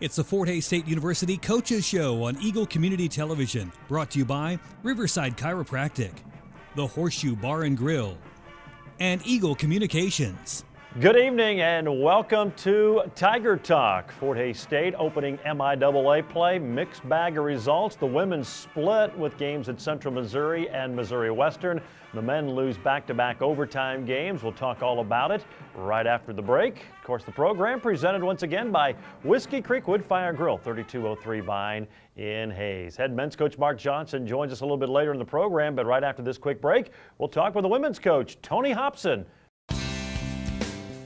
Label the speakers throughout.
Speaker 1: It's the Fort Hays State University Coaches Show on Eagle Community Television, brought to you by Riverside Chiropractic, the Horseshoe Bar and Grill, and Eagle Communications.
Speaker 2: Good evening and welcome to Tiger Talk. Fort Hays State opening MIAA play, mixed bag of results. The women's split with games at Central Missouri and Missouri Western. The men lose back-to-back overtime games. We'll talk all about it right after the break. Of course, the program presented once again by Whiskey Creek Wood Fire Grill, 3203 Vine in Hays. Head men's coach Mark Johnson joins us a little bit later in the program, but right after this quick break, we'll talk with the women's coach, Tony Hobson.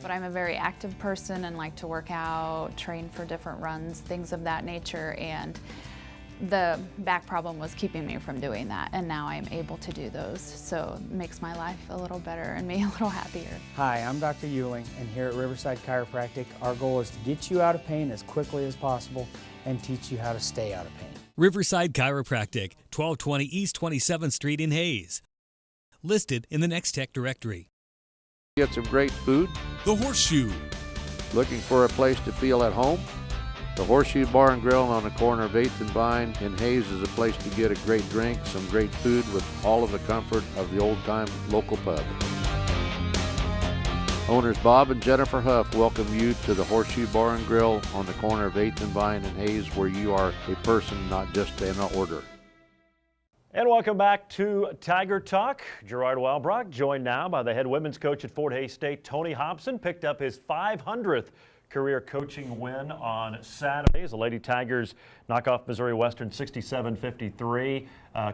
Speaker 3: But I'm a very active person and like to work out, train for different runs, things of that nature, and the back problem was keeping me from doing that, and now I'm able to do those, so it makes my life a little better and me a little happier.
Speaker 4: Hi, I'm Dr. Euling, and here at Riverside Chiropractic, our goal is to get you out of pain as quickly as possible and teach you how to stay out of pain.
Speaker 1: Riverside Chiropractic, 1220 East 27th Street in Hays. Listed in the Next Tech directory.
Speaker 5: Get some great food.
Speaker 1: The Horseshoe.
Speaker 5: Looking for a place to feel at home? The Horseshoe Bar and Grill on the corner of 8th and Vine in Hays is a place to get a great drink, some great food with all of the comfort of the old-time local pub. Owners Bob and Jennifer Huff welcome you to the Horseshoe Bar and Grill on the corner of 8th and Vine in Hays, where you are a person, not just an order.
Speaker 2: And welcome back to Tiger Talk. Gerard Weilbrock, joined now by the head women's coach at Fort Hays State, Tony Hobson, picked up his 500th career coaching win on Saturday as the Lady Tigers knock off Missouri Western 67-53.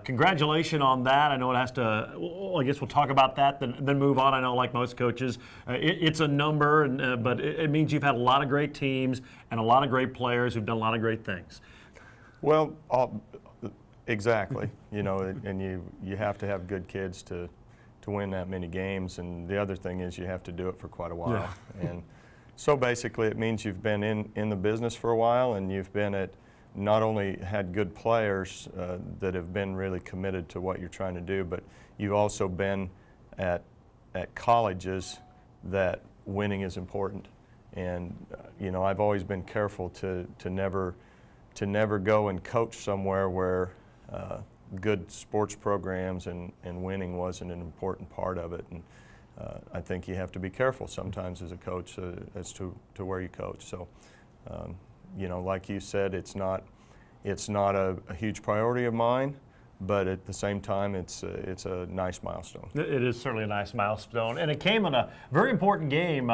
Speaker 2: Congratulations on that. I know it has to, well, I guess we'll talk about that, then move on. I know, like most coaches, it's a number, but it means you've had a lot of great teams and a lot of great players who've done a lot of great things.
Speaker 6: Well, exactly. You know, and you have to have good kids to win that many games, and the other thing is you have to do it for quite a while. Yeah. And so basically it means you've been in the business for a while, and you've been at, not only had good players that have been really committed to what you're trying to do, but you've also been at colleges that winning is important. And you know, I've always been careful to never go and coach somewhere where good sports programs and winning wasn't an important part of it. And I think you have to be careful sometimes as a coach as to where you coach. So, you know, like you said, it's not a huge priority of mine, but at the same time, it's a nice milestone.
Speaker 2: It is certainly a nice milestone, and it came in a very important game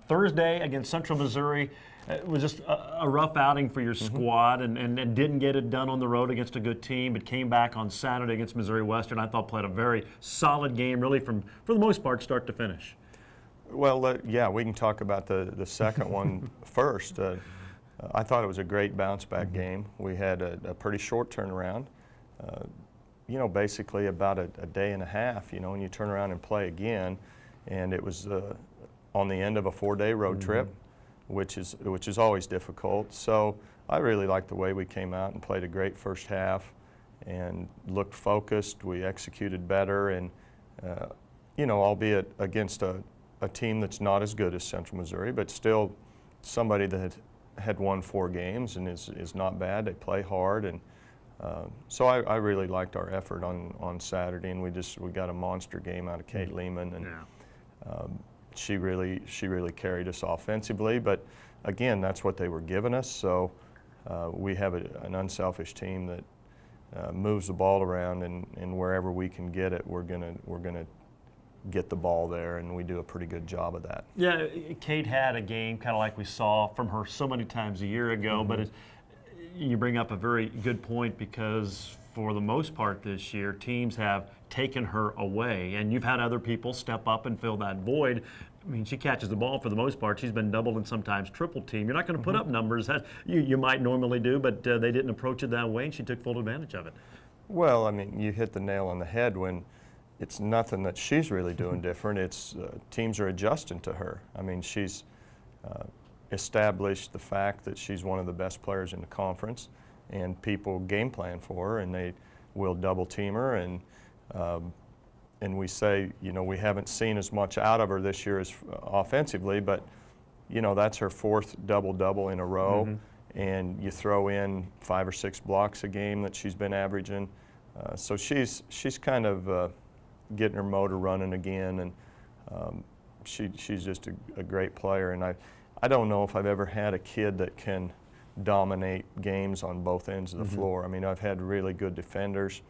Speaker 2: Thursday against Central Missouri. It was just a rough outing for your squad, and didn't get it done on the road against a good team, but came back on Saturday against Missouri Western. I thought played a very solid game, really for the most part, start to finish.
Speaker 6: Well, yeah, we can talk about the second one first. I thought it was a great bounce-back game. We had a pretty short turnaround. You know, basically about a day and a half, you know, and you turn around and play again, and it was on the end of a 4-day road trip, which is always difficult. So I really liked the way we came out and played a great first half and looked focused. We executed better, and you know, albeit against a team that's not as good as Central Missouri, but still somebody that had won 4 games and is not bad. They play hard, and so I really liked our effort on Saturday, and we got a monster game out of Kate Lehman, and she really carried us offensively. But again, that's what they were giving us. So we have an unselfish team that moves the ball around, and wherever we can get it, we're gonna get the ball there, and we do a pretty good job of that.
Speaker 2: Yeah, Kate had a game kind of like we saw from her so many times a year ago, but you bring up a very good point, because for the most part this year, teams have taken her away, and you've had other people step up and fill that void. I mean, she catches the ball for the most part. She's been doubled and sometimes triple team. You're not going to put up numbers that you might normally do, but they didn't approach it that way, and she took full advantage of it.
Speaker 6: Well, I mean, you hit the nail on the head when it's nothing that she's really doing different. It's teams are adjusting to her. I mean, she's established the fact that she's one of the best players in the conference, and people game plan for her, and they will double team her, and we say, you know, we haven't seen as much out of her this year as offensively, but you know, that's her 4th double-double in a row, and you throw in 5 or 6 blocks a game that she's been averaging. So she's kind of getting her motor running again, and she's just a great player. And I don't know if I've ever had a kid that can dominate games on both ends of the floor. I mean, I've had really good defenders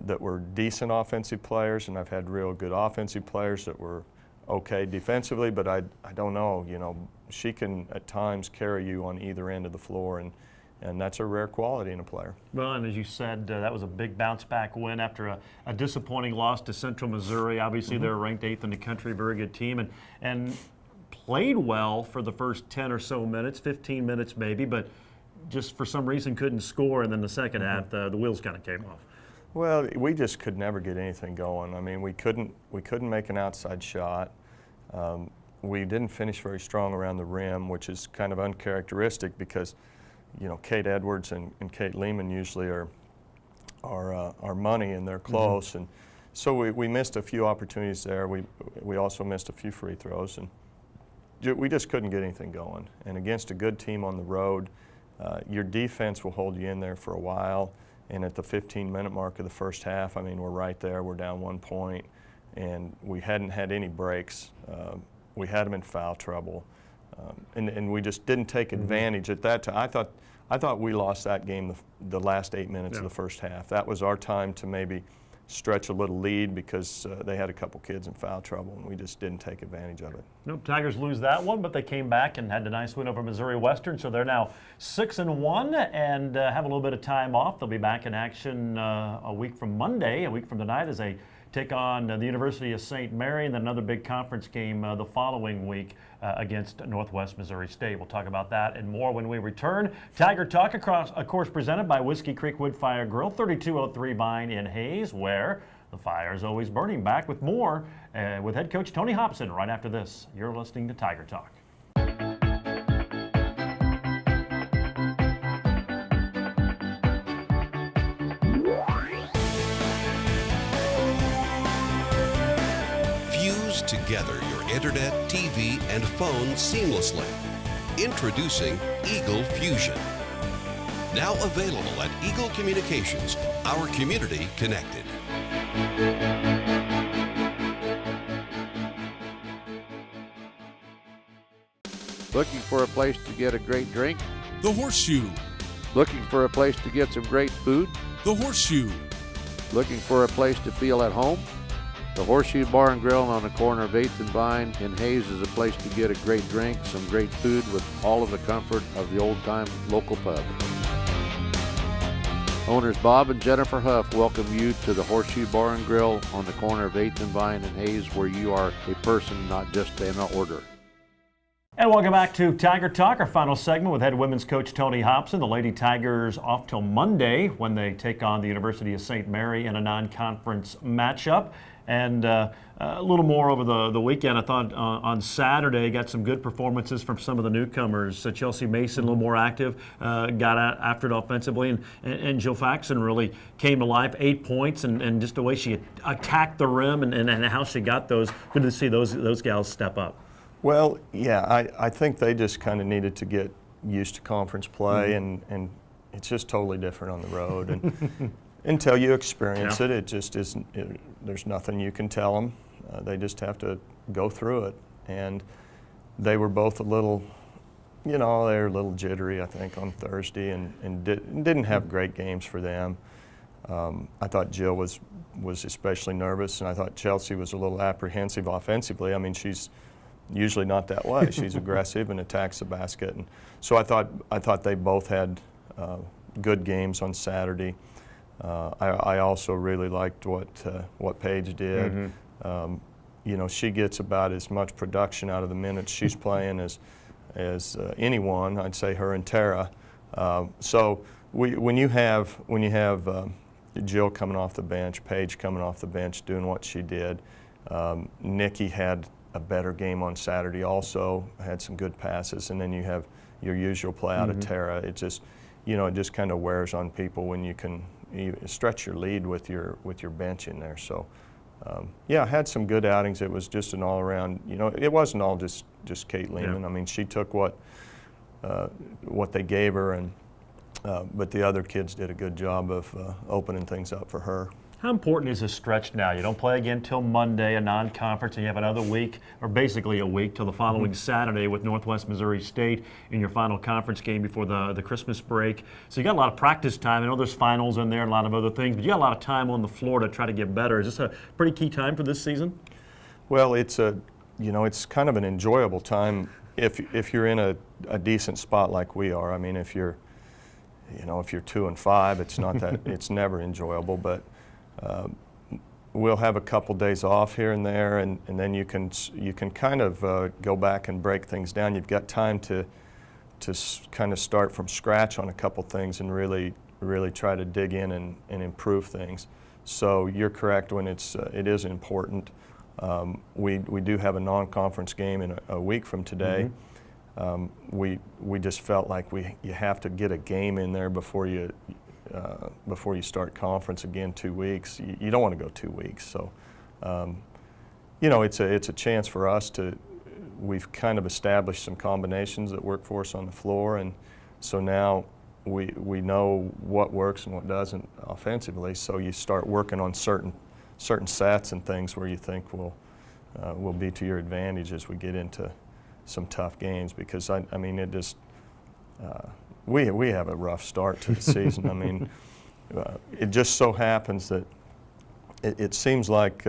Speaker 6: that were decent offensive players, and I've had real good offensive players that were okay defensively, but I don't know, you know, she can at times carry you on either end of the floor, and that's a rare quality in a player.
Speaker 2: Well, and as you said, that was a big bounce-back win after a disappointing loss to Central Missouri. Obviously, they're ranked 8th in the country, very good team, and played well for the first 10 or so minutes, 15 minutes maybe, but just for some reason couldn't score, and then the second half, the wheels kind of came off.
Speaker 6: Well, we just could never get anything going. I mean, we couldn't make an outside shot. We didn't finish very strong around the rim, which is kind of uncharacteristic because, you know, Kate Edwards and Kate Lehman usually are money and they're close, and so we missed a few opportunities there. We also missed a few free throws, and we just couldn't get anything going. And against a good team on the road, your defense will hold you in there for a while. And at the 15-minute mark of the first half, I mean, we're right there. We're down 1 point, and we hadn't had any breaks. We had them in foul trouble, and we just didn't take advantage at that time. I thought we lost that game the last 8 minutes of the first half. That was our time to maybe stretch a little lead because they had a couple kids in foul trouble, and we just didn't take advantage of it.
Speaker 2: Nope, Tigers lose that one, but they came back and had a nice win over Missouri Western, so they're now 6-1 and have a little bit of time off. They'll be back in action a week from Monday, a week from tonight, as they take on the University of St. Mary, and then another big conference game the following week against Northwest Missouri State. We'll talk about that and more when we return. Tiger Talk, of course, presented by Whiskey Creek Wood Fire Grill, 3203 Vine in Hayes, where the fire is always burning. Back with more with head coach Tony Hobson right after this. You're listening to Tiger Talk.
Speaker 7: Together your internet, TV, and phone seamlessly. Introducing Eagle Fusion. Now available at Eagle Communications, our community connected.
Speaker 5: Looking for a place to get a great drink?
Speaker 8: The Horseshoe.
Speaker 5: Looking for a place to get some great food?
Speaker 8: The Horseshoe.
Speaker 5: Looking for a place to feel at home? The Horseshoe Bar and Grill on the corner of 8th and Vine in Hayes is a place to get a great drink, some great food with all of the comfort of the old-time local pub. Owners Bob and Jennifer Huff welcome you to the Horseshoe Bar and Grill on the corner of 8th and Vine in Hayes, where you are a person, not just an order.
Speaker 2: And welcome back to Tiger Talk, our final segment with head women's coach Tony Hobson. The Lady Tigers off till Monday when they take on the University of St. Mary in a non-conference matchup. And a little more over the weekend. I thought on Saturday got some good performances from some of the newcomers. Chelsea Mason a little more active, got after it offensively, and Jill Faxon really came to life. 8 points, and just the way she attacked the rim and how she got those. Good to see those gals step up.
Speaker 6: Well, yeah, I think they just kind of needed to get used to conference play, and it's just totally different on the road. And until you experience it, it just isn't. There's nothing you can tell them. They just have to go through it. And they were both a little, you know, they were a little jittery, I think, on Thursday, and didn't have great games for them. I thought Jill was especially nervous, and I thought Chelsea was a little apprehensive offensively. I mean, she's usually not that way. She's aggressive and attacks the basket, and so I thought they both had good games on Saturday. I also really liked what Paige did. You know, she gets about as much production out of the minutes she's playing as anyone. I'd say her and Tara. So when you have Jill coming off the bench, Paige coming off the bench doing what she did, Nikki had a better game on Saturday. Also had some good passes, and then you have your usual play out of Tara. It just, you know, it just kind of wears on people when you can stretch your lead with your bench in there. So yeah, had some good outings. It was just an all-around, you know, it wasn't all just Kate Lehman. I mean, she took what what they gave her, and but the other kids did a good job of opening things up for her.
Speaker 2: How important is this stretch now? You don't play again till Monday, a non-conference, and you have another week, or basically a week, till the following Saturday with Northwest Missouri State in your final conference game before the Christmas break. So you got a lot of practice time. I know there's finals in there and a lot of other things, but you got a lot of time on the floor to try to get better. Is this a pretty key time for this season?
Speaker 6: Well, it's it's kind of an enjoyable time if you're in a decent spot like we are. I mean, if you're 2-5, it's not that it's never enjoyable, but we'll have a couple days off here and there, and then you can kind of go back and break things down. You've got time to kind of start from scratch on a couple things and really try to dig in and improve things. So you're correct when it is important. We do have a non-conference game in a week from today. We just felt like you have to get a game in there before you start conference again 2 weeks. You don't want to go 2 weeks. So, it's a chance for us we've kind of established some combinations that work for us on the floor, and so now we know what works and what doesn't offensively. So you start working on certain sets and things where you think will be to your advantage as we get into some tough games, because I mean it just we have a rough start to the season. I mean, it just so happens that it seems like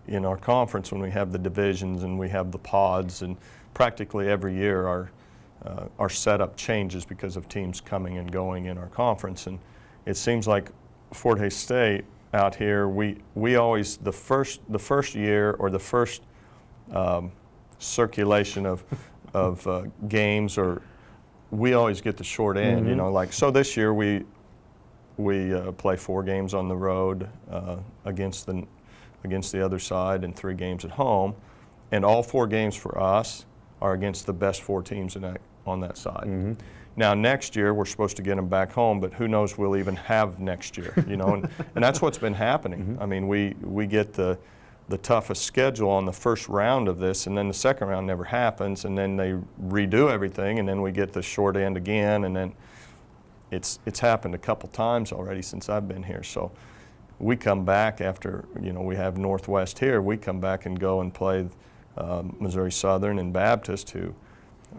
Speaker 6: in our conference, when we have the divisions and we have the pods, and practically every year our setup changes because of teams coming and going in our conference. And it seems like Fort Hays State out here, we always, the first year or the first circulation of games, or we always get the short end. Like, so this year we play 4 games on the road against the other side and 3 games at home, and all 4 games for us are against the best 4 teams on that side. Now next year we're supposed to get them back home, but who knows we'll even have next year, and that's what's been happening. I mean, we get the toughest schedule on the first round of this, and then the second round never happens, and then they redo everything, and then we get the short end again, and then it's happened a couple times already since I've been here. So we come back after, we have Northwest here, we come back and go and play Missouri Southern and Baptist, who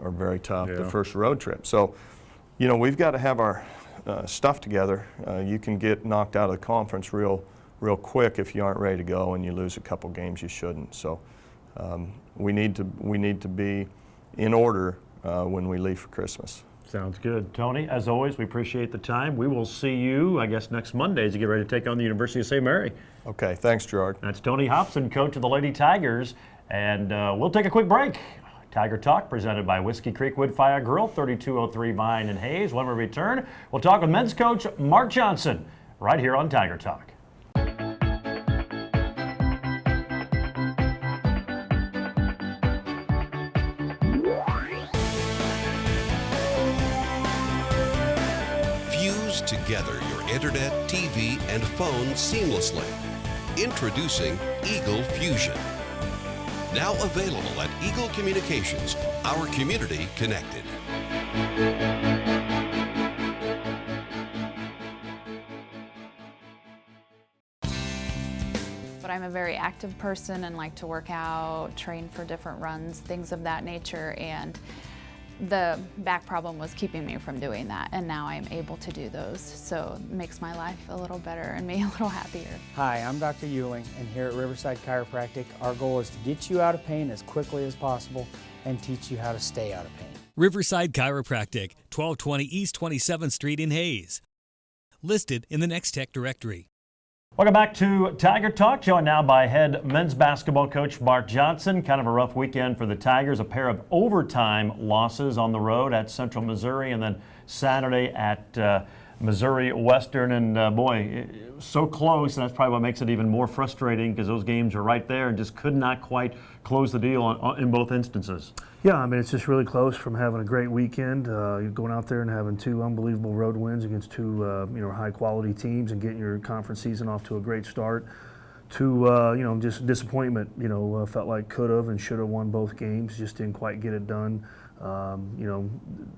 Speaker 6: are very tough, the first road trip. So, we've got to have our stuff together. You can get knocked out of the conference real quick if you aren't ready to go and you lose a couple games you shouldn't. So we need to be in order when we leave for Christmas.
Speaker 2: Sounds good. Tony, as always, we appreciate the time. We will see you, I guess, next Monday as you get ready to take on the University of St. Mary.
Speaker 6: Okay, thanks, Gerard.
Speaker 2: That's Tony Hobson, coach of the Lady Tigers, and we'll take a quick break. Tiger Talk presented by Whiskey Creek Wood Fire Grill, 3203 Vine and Hayes. When we return, we'll talk with men's coach Mark Johnson right here on Tiger Talk.
Speaker 7: Fuse together your internet, TV, and phone seamlessly. Introducing Eagle Fusion. Now available at Eagle Communications, our community connected.
Speaker 3: But I'm a very active person and like to work out, train for different runs, things of that nature, and the back problem was keeping me from doing that, and now I'm able to do those, so it makes my life a little better and me a little happier.
Speaker 4: Hi, I'm Dr. Euling, and here at Riverside Chiropractic, our goal is to get you out of pain as quickly as possible and teach you how to stay out of pain.
Speaker 1: Riverside Chiropractic, 1220 East 27th Street in Hayes. Listed in the Next Tech directory.
Speaker 2: Welcome back to Tiger Talk, joined now by head men's basketball coach Mark Johnson. Kind of a rough weekend for the Tigers, a pair of overtime losses on the road at Central Missouri, and then Saturday at Missouri Western, and boy, so close, and that's probably what makes it even more frustrating, because those games are right there and just could not quite close the deal in both instances.
Speaker 9: Yeah, I mean, it's just really close from having a great weekend. You're going out there and having 2 unbelievable road wins against 2 high-quality teams and getting your conference season off to a great start, to just disappointment. Felt like could have and should have won both games, just didn't quite get it done. You know,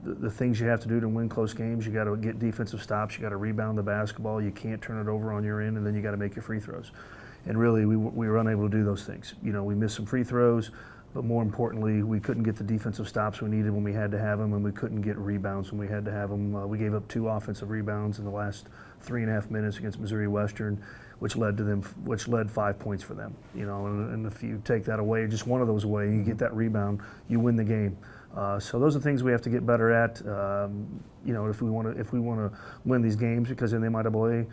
Speaker 9: the things you have to do to win close games, you got to get defensive stops, you got to rebound the basketball, you can't turn it over on your end, and then you got to make your free throws. And really, we were unable to do those things. You know, we missed some free throws, but more importantly, we couldn't get the defensive stops we needed when we had to have them, and we couldn't get rebounds when we had to have them. We gave up 2 offensive rebounds in the last 3.5 minutes against Missouri Western, which led 5 points for them. You know, and if you take that away, just one of those away, you get that rebound, you win the game. So those are things we have to get better at. You know, if we want to win these games, because in the MIAA,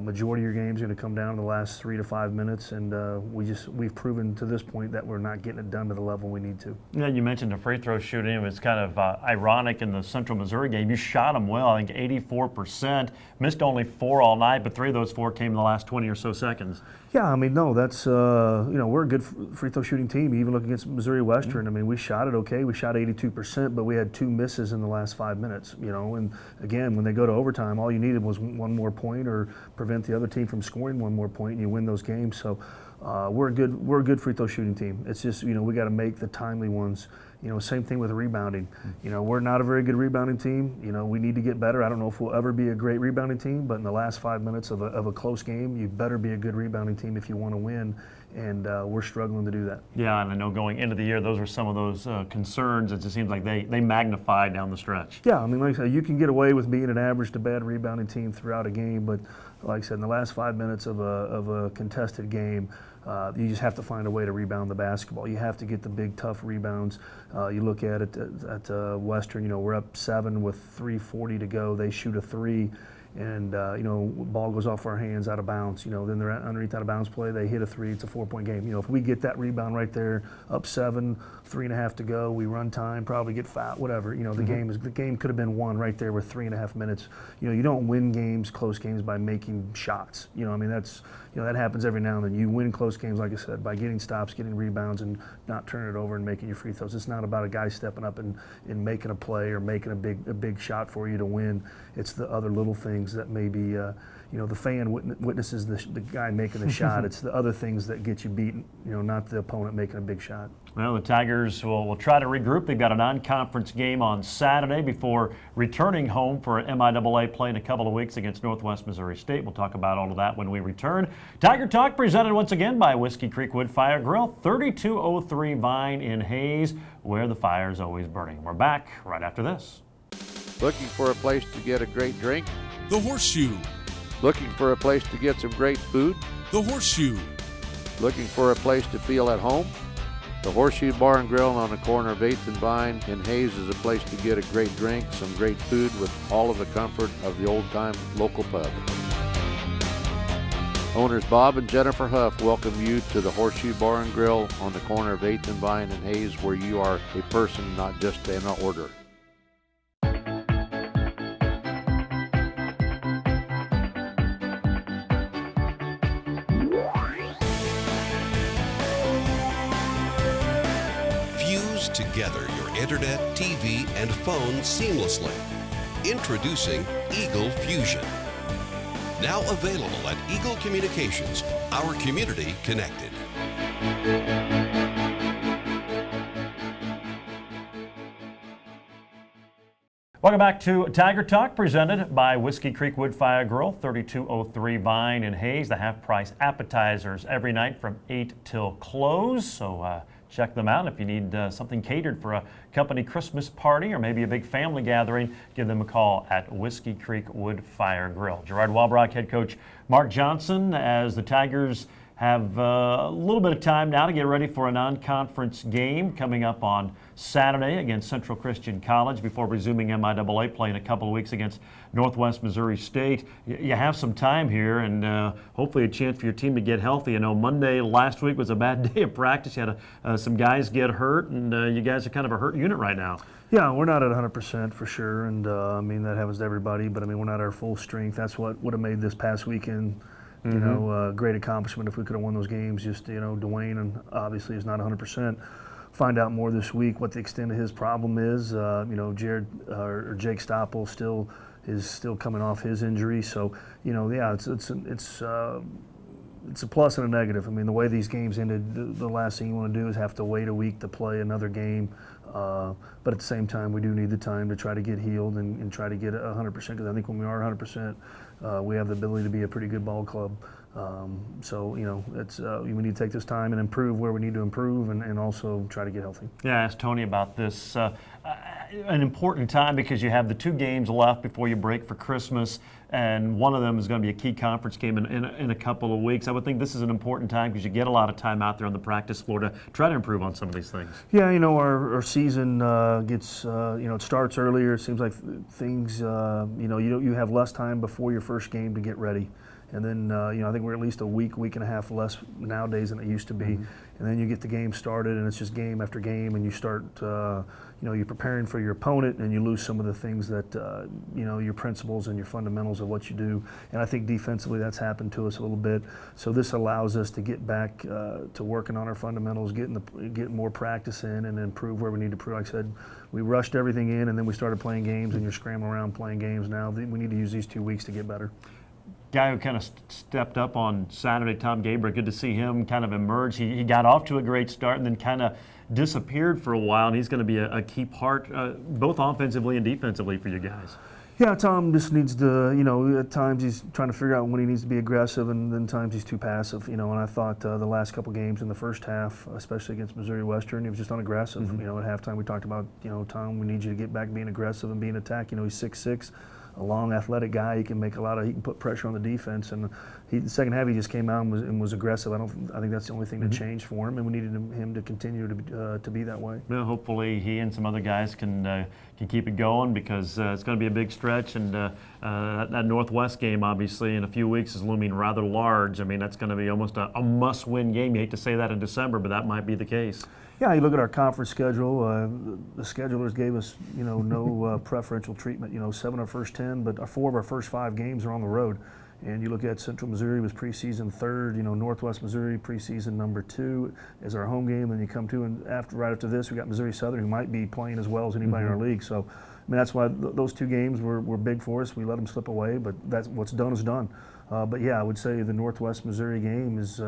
Speaker 9: majority of your games are going to come down in the last 3 to 5 minutes, and we've proven to this point that we're not getting it done to the level we need to.
Speaker 2: Yeah, you mentioned the free throw shooting. It was kind of ironic in the Central Missouri game. You shot them well, I think 84%, missed only 4 all night, but 3 of those 4 came in the last 20 or so seconds.
Speaker 9: Yeah, I mean, no, that's, you know, we're a good free throw shooting team. Even look against Missouri Western, I mean, we shot it okay. We shot 82%, but we had 2 misses in the last 5 minutes, you know. And again, when they go to overtime, all you needed was 1 more point or prevent the other team from scoring 1 more point, and you win those games. So we're a good free throw shooting team. It's just, you know, we got to make the timely ones. You know, same thing with rebounding. You know, we're not a very good rebounding team. You know, we need to get better. I don't know if we'll ever be a great rebounding team, but in the last 5 minutes of a close game, you better be a good rebounding team if you want to win, and we're struggling to do that.
Speaker 2: Yeah, and I know going into the year, those were some of those concerns. It just seems like they magnified down the stretch.
Speaker 9: Yeah, I mean, like I said, you can get away with being an average to bad rebounding team throughout a game, but like I said, in the last 5 minutes of a contested game, you just have to find a way to rebound the basketball. You have to get the big, tough rebounds. You look at it at Western, you know, we're up 7 with 3:40 to go. They shoot a 3, and, you know, ball goes off our hands out of bounds. You know, then they're underneath out of bounds play. They hit a 3. It's a 4-point game. You know, if we get that rebound right there, up 7, 3.5 to go, we run time, probably get fouled, whatever. You know, the game could have been won right there with 3.5 minutes. You know, you don't win games, close games, by making shots. You know, I mean, that's, you know, that happens every now and then. You win close games, like I said, by getting stops, getting rebounds, and not turning it over and making your free throws. It's not about a guy stepping up and making a play or making a big shot for you to win. It's the other little things that maybe, you know, the fan witnesses the guy making the shot. It's the other things that get you beaten, you know, not the opponent making a big shot.
Speaker 2: Well, the Tigers will try to regroup. They've got a non-conference game on Saturday before returning home for MIAA play in a couple of weeks against Northwest Missouri State. We'll talk about all of that when we return. Tiger Talk presented once again by Whiskey Creek Wood Fire Grill, 3203 Vine in Hayes, where the fire is always burning. We're back right after this.
Speaker 5: Looking for a place to get a great drink?
Speaker 8: The Horseshoe.
Speaker 5: Looking for a place to get some great food?
Speaker 8: The Horseshoe.
Speaker 5: Looking for a place to feel at home? The Horseshoe Bar and Grill on the corner of 8th and Vine in Hayes is a place to get a great drink, some great food with all of the comfort of the old-time local pub. Owners Bob and Jennifer Huff welcome you to the Horseshoe Bar and Grill on the corner of 8th and Vine in Hayes, where you are a person, not just an order.
Speaker 7: Fuse together your internet, TV, and phone seamlessly. Introducing Eagle Fusion. Now available at Eagle Communications, our community connected.
Speaker 2: Welcome back to Tiger Talk, presented by Whiskey Creek Wood Fire Grill, 3203 Vine in Hayes. The half-price appetizers every night from 8 till close. So check them out. If you need something catered for a company Christmas party or maybe a big family gathering, give them a call at Whiskey Creek Wood Fire Grill. Gerard Walbrock, head coach Mark Johnson, as the Tigers have a little bit of time now to get ready for a non-conference game coming up on Saturday against Central Christian College before resuming MIAA play in a couple of weeks against Northwest Missouri State. You have some time here, and hopefully a chance for your team to get healthy. I know Monday last week was a bad day of practice. You had some guys get hurt, and you guys are kind of a hurt unit right now.
Speaker 9: Yeah, we're not at 100% for sure, and I mean, that happens to everybody, but I mean, we're not at our full strength. That's what would have made this past weekend, you know, great accomplishment if we could have won those games. Just, you know, Dwayne and obviously is not 100%. Find out more this week what the extent of his problem is. You know, Jake Stoppel is still coming off his injury. So, you know, yeah, it's it's a plus and a negative. I mean, the way these games ended, the last thing you want to do is have to wait a week to play another game. But at the same time, we do need the time to try to get healed and try to get 100%, because I think when we are 100%, we have the ability to be a pretty good ball club. So, you know, we need to take this time and improve where we need to improve, and also try to get healthy.
Speaker 2: Yeah, I asked Tony about this. An important time because you have the 2 games left before you break for Christmas, and one of them is going to be a key conference game in a couple of weeks. I would think this is an important time because you get a lot of time out there on the practice floor to try to improve on some of these things.
Speaker 9: Yeah, you know, our season gets, you know, it starts earlier. It seems like things, you know, you have less time before your first game to get ready. And then, you know, I think we're at least a week and a half less nowadays than it used to be. Mm-hmm. And then you get the game started, and it's just game after game, and you start, you know, you're preparing for your opponent, and you lose some of the things that, you know, your principles and your fundamentals of what you do. And I think defensively that's happened to us a little bit. So this allows us to get back to working on our fundamentals, getting more practice in, and improve where we need to improve. Like I said, we rushed everything in, and then we started playing games, and you're scrambling around playing games now. We need to use these 2 weeks to get better.
Speaker 2: Guy who kind of stepped up on Saturday, Tom Gabriel, good to see him kind of emerge. He got off to a great start and then kind of disappeared for a while, and he's going to be a key part both offensively and defensively for you guys.
Speaker 9: Yeah, Tom just needs to, you know, at times he's trying to figure out when he needs to be aggressive, and then times he's too passive, you know, and I thought the last couple games in the first half, especially against Missouri Western, he was just unaggressive. Mm-hmm. You know, at halftime we talked about, you know, Tom, we need you to get back being aggressive and being attacked. You know, he's 6'6", a long athletic guy. He can put pressure on the defense, and the second half he just came out and was aggressive. I think that's the only thing that changed for him, and we needed him to continue to be that way.
Speaker 2: Well, hopefully he and some other guys can keep it going, because it's going to be a big stretch, and that Northwest game obviously in a few weeks is looming rather large. I mean, that's going to be almost a must-win game. You hate to say that in December, but that might be the case.
Speaker 9: Yeah, you look at our conference schedule. The schedulers gave us, you know, no preferential treatment. You know, 7 of our first 10, but 4 of our first 5 games are on the road. And you look at Central Missouri was preseason 3rd. You know, Northwest Missouri preseason number 2 is our home game. And you come to, and right after this, we got Missouri Southern, who might be playing as well as anybody in our league. So, I mean, that's why those 2 games were big for us. We let them slip away, but that's what's done is done. But yeah, I would say the Northwest Missouri game is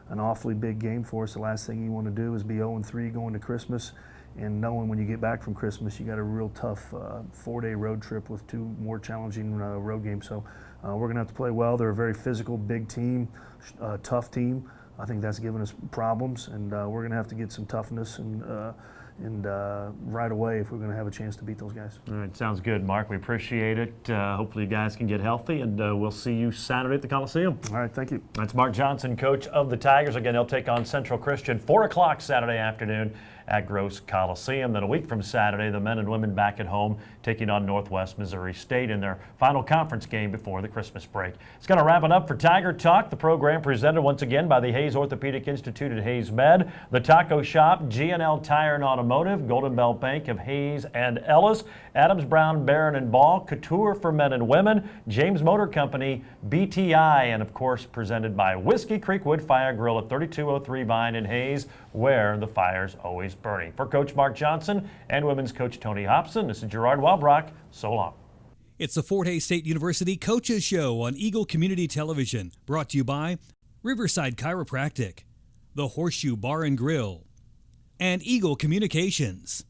Speaker 9: an awfully big game for us. The last thing you want to do is be 0-3 going to Christmas, and knowing when you get back from Christmas you got a real tough 4-day road trip with 2 more challenging road games. So we're going to have to play well. They're a very physical, big team, tough team. I think that's given us problems, and we're going to have to get some toughness and right away if we're going to have a chance to beat those guys.
Speaker 2: All right, sounds good, Mark. We appreciate it. Hopefully you guys can get healthy, and we'll see you Saturday at the Coliseum.
Speaker 9: All right, thank you.
Speaker 2: That's Mark Johnson, coach of the Tigers. Again, they'll take on Central Christian 4 o'clock Saturday afternoon at Gross Coliseum. Then a week from Saturday, the men and women back at home taking on Northwest Missouri State in their final conference game before the Christmas break. It's going to wrap it up for Tiger Talk, the program presented once again by the Hayes Orthopedic Institute at Hayes Med, the Taco Shop, G&L Tire and Automotive, Golden Bell Bank of Hayes and Ellis, Adams Brown, Barron and Ball, Couture for Men and Women, James Motor Company, BTI, and of course presented by Whiskey Creek Wood Fire Grill at 3203 Vine in Hayes, where the fire's always burning. For Coach Mark Johnson and women's coach Tony Hobson, this is Gerard Walbrock. So long.
Speaker 1: It's the Fort Hays State University Coaches Show on Eagle Community Television, brought to you by Riverside Chiropractic, the Horseshoe Bar and Grill, and Eagle Communications.